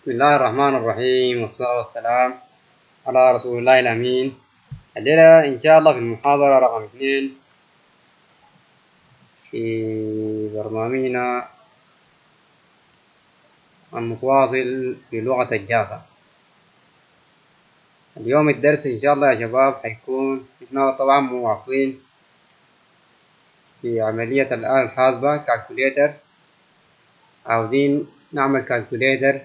بسم الله الرحمن الرحيم والصلاة والسلام على رسول الله الأمين. الليلة إن شاء الله في المحاضرة رقم 2 في برنامجنا المتواصل بلغة الجافا. اليوم الدرس إن شاء الله يا شباب حيكون إحنا طبعا مواصلين في عملية الآلة الحاسبة كالكوليتر. عاوزين نعمل كالكوليتر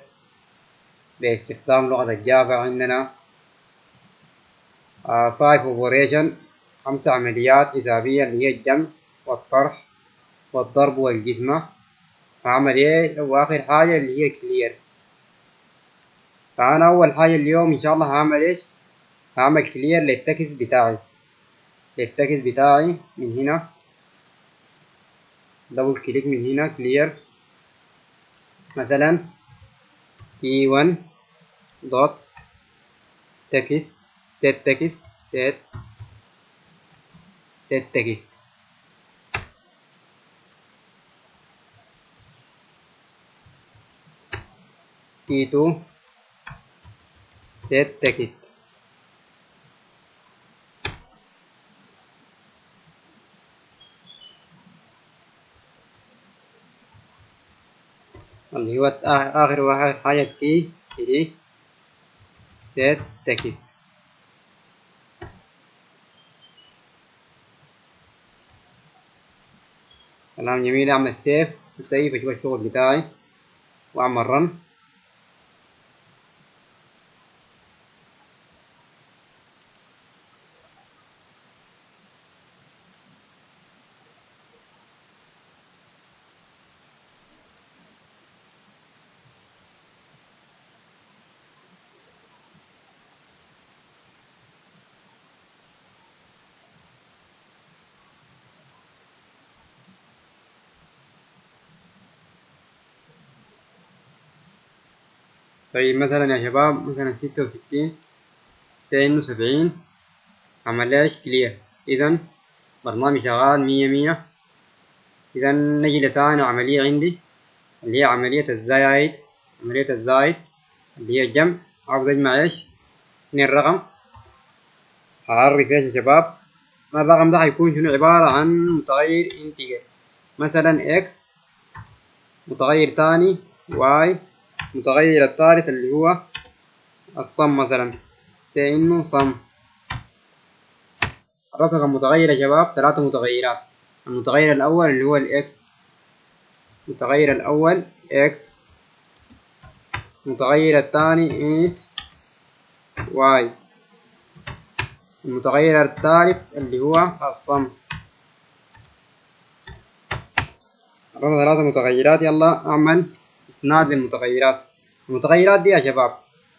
باستخدام لغة الجافا. عندنا 5 operation 5 عمليات حسابية اللي هي الجمع والطرح والضرب والجزمة وعملية وآخر حاجة اللي هي كلير. فأنا أول حاجة اليوم إن شاء الله هعمل إيش؟ هعمل كلير للتكست بتاعي من هنا، دبل كليك من هنا كلير مثلا T1 دوت تكست set تكست T2 set تكست. اللي هو آخر واحد حاجة T3 set تكست. كلام جميل. أعمل سيف أشوف الشغل بتاعي وأعمل رن. طيب مثلا يا شباب مثلا 66 سينو 70 عملهاش كلير، إذا برنامج شغال 100. إذا نجي لتاني عملية عندي اللي هي عملية الزايد اللي هي الجمع. عاوز أجمع إيش؟ 2 رقم. هعرف إيش يا شباب؟ الرقم ده هيكون شنو؟ عبارة عن متغير انتجر، مثلا x، متغير تاني y، متغير الثالث اللي هو الصم مثلا سينو صم. عرفت كم متغير يا شباب؟ 3 متغيرات. المتغير الأول اللي هو الإكس، المتغير الثاني واي، المتغير الثالث اللي هو الصم. عرفنا 3 متغيرات. يلا أعمل إسناد للمتغيرات. المتغيرات دي يا شباب،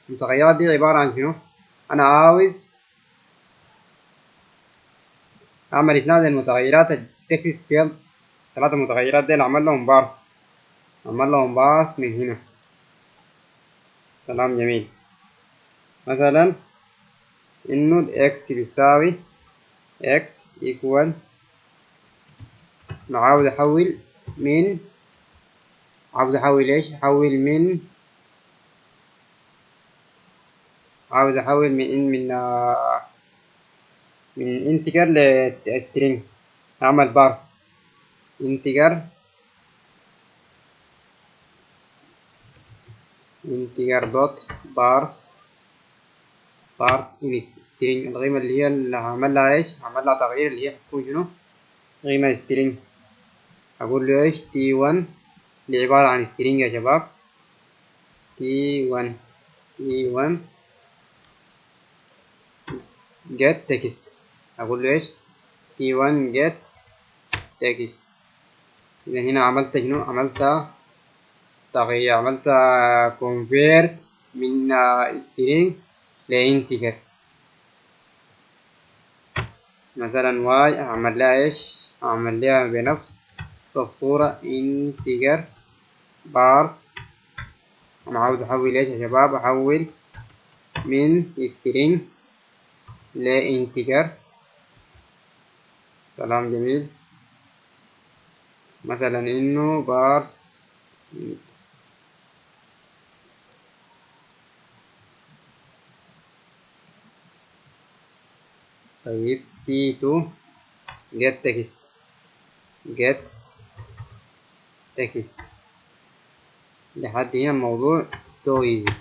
المتغيرات دي عبارة عن شنو؟ أنا عاوز أعمل إسناد للمتغيرات التكست فيلد. 3 متغيرات دي أعمل لهم بارس من هنا. كلام جميل. مثلا إنه الإكس بيساوي x equal، أنا عاوز أحول من إيش؟ عاوز أحول من انتجر لسترينج. أعمل بارس انتجر دوت بارس انت سترينج. القيمة اللي هي اللي هعمل لها إيش؟ هعمل لها تغيير اللي هي هتكون شنو؟ قيمة سترينج. أقول له إيش؟ T1 اللي عبارة عن سترينج يا شباب. T1 get text. أقول له إيش؟ T1 get text. إذا هنا عملت شنو؟ عملت تغيير، عملت convert من string لانتجر. مثلا y أعمل لها إيش؟ أعمل لها بنفس الصورة انتجر بارس. أنا عاوز أحول إيش يا شباب؟ أحول من string لانتجر. كلام جميل. مثلا إنه بارس طيب T2 get text get text لحد هنا الموضوع so easy.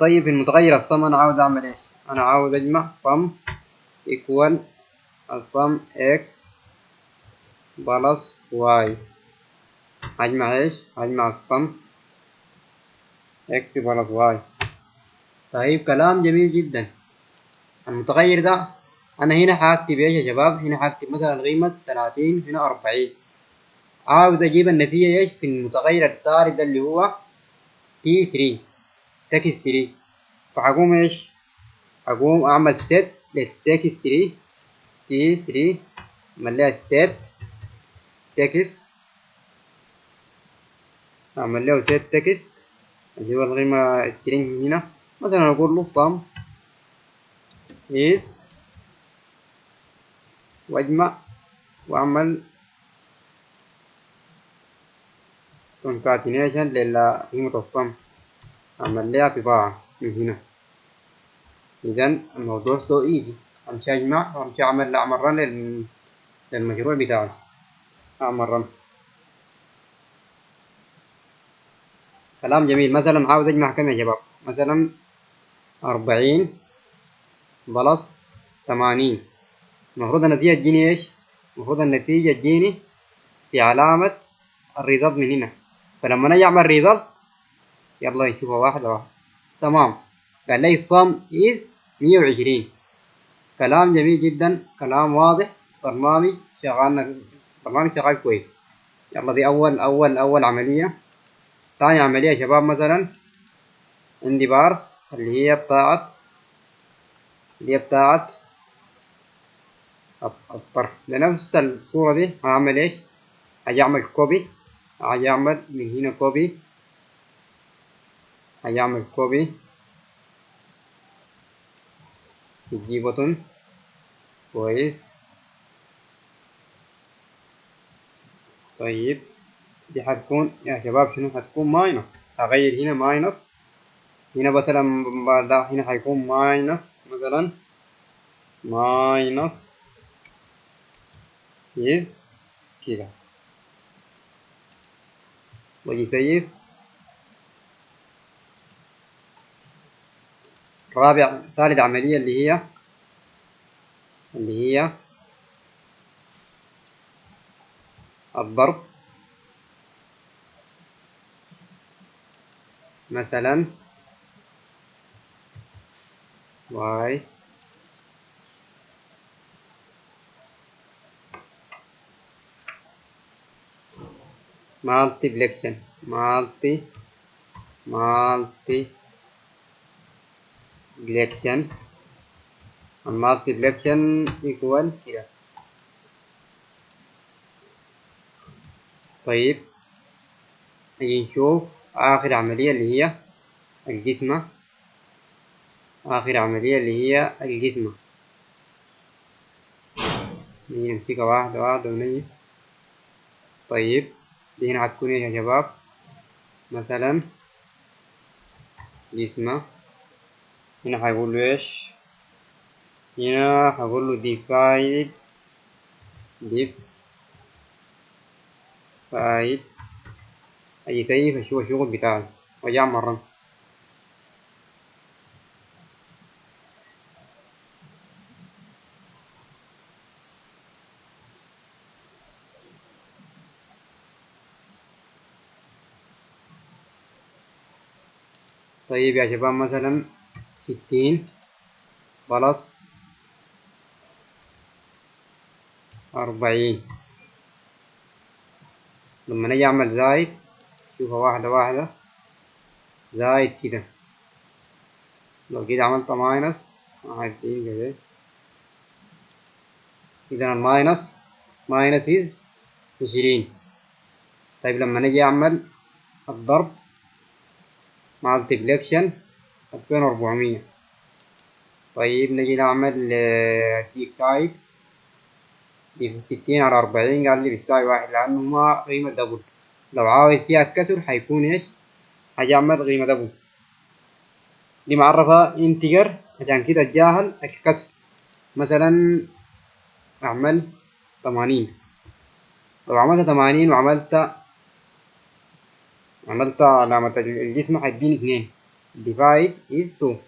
طيب في المتغير الصم أنا عاوز أعمل إيش؟ أنا عاوز أجمع صم equal الصم x بلس y. هجمع إيش؟ هجمع الصم x بلس y. طيب كلام جميل جدا. المتغير ده أنا هنا هكتب إيش يا شباب؟ هنا هكتب مثلا قيمة 30 هنا 40. عاوز أجيب النتيجة إيش في المتغير التالي ده اللي هو T3 تكس 3. فهقوم إيش؟ هقوم أعمل set للتكس 3 T3 أعمل لها set تكست أعمل له set تكست اللي هو القيمة string هنا مثلا أقول له sum is وأجمع وأعمل concatenation لقيمة الصم أعمل لها طباعة من هنا. إذن الموضوع so easy. أمشي أجمع وأمشي أعمل run للمشروع بتاعي. أعمل run. كلام جميل. مثلا عاوز أجمع كم يا شباب؟ مثلا 40 بلس 80. المفروض النتيجة تجيني إيش؟ المفروض النتيجة تجيني في علامة الريزلت من هنا. فلما نجي أعمل ريزلت يلا نشوفها واحدة واحدة. تمام. قال لي sum is 120. كلام جميل جدا. كلام واضح. برنامج شغال كويس. يلا دي أول عملية. ثاني عملية يا شباب مثلا عندي بارس اللي هي بتاعت الطرف. لنفس الصورة دي هعمل ايش؟ هاجي اعمل كوبي. هاجي اعمل من هنا كوبي. هاجي اعمل كوبي يجي بطن كويس. طيب دي هتكون يا شباب شنو؟ هتكون ماينس. هغير هنا ماينس. هنا مثلا هنا هيكون ماينس مثلا ماينس يس كده. واجي سيف. ثالث عملية اللي هي الضرب. مثلا y multiplication multiplication equal كده. طيب نيجي نشوف آخر عملية اللي هي القسمة. نيجي نمسكها واحدة واحدة ونيجي. طيب دي هنا هتكون ايه يا شباب؟ مثلا قسمة. هنا هيقول له ايش؟ هنا هقول له divide أجي سيف أشوف الشغل بتاعي وأجي أعمل رن. طيب يا شباب مثلا 60 بلس 40. لما نجي أعمل زايد شوفها واحدة واحدة. زايد كده. لو كده عملت ماينس عادي كده. إذا الماينس إز 20. طيب لما نجي أعمل الضرب multiplication 2400. طيب نجي نعمل divide. دي 60 على 40 قال لي بيساوي 1 لأنه ما قيمة دبل. لو عاوز فيها الكسر هيكون إيش؟ هاجي أعمل قيمة دبل. دي معرفة انتجر عشان كده اتجاهل الكسر. مثلا أعمل 80. لو عملت 80 وعملت علامة الجسم هيديني 2. divide is 2.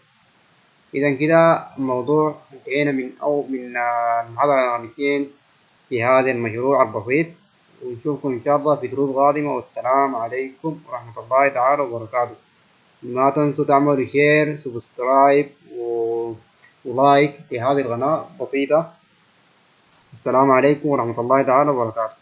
إذا كده الموضوع انتهينا من المحاضرة رقم 2 في هذا المشروع البسيط، ونشوفكم إن شاء الله في دروس قادمة، والسلام عليكم ورحمة الله تعالى وبركاته. ما تنسوا تعملوا شير سبسكرايب ولايك لهذه القناة بسيطة. السلام عليكم ورحمة الله تعالى وبركاته.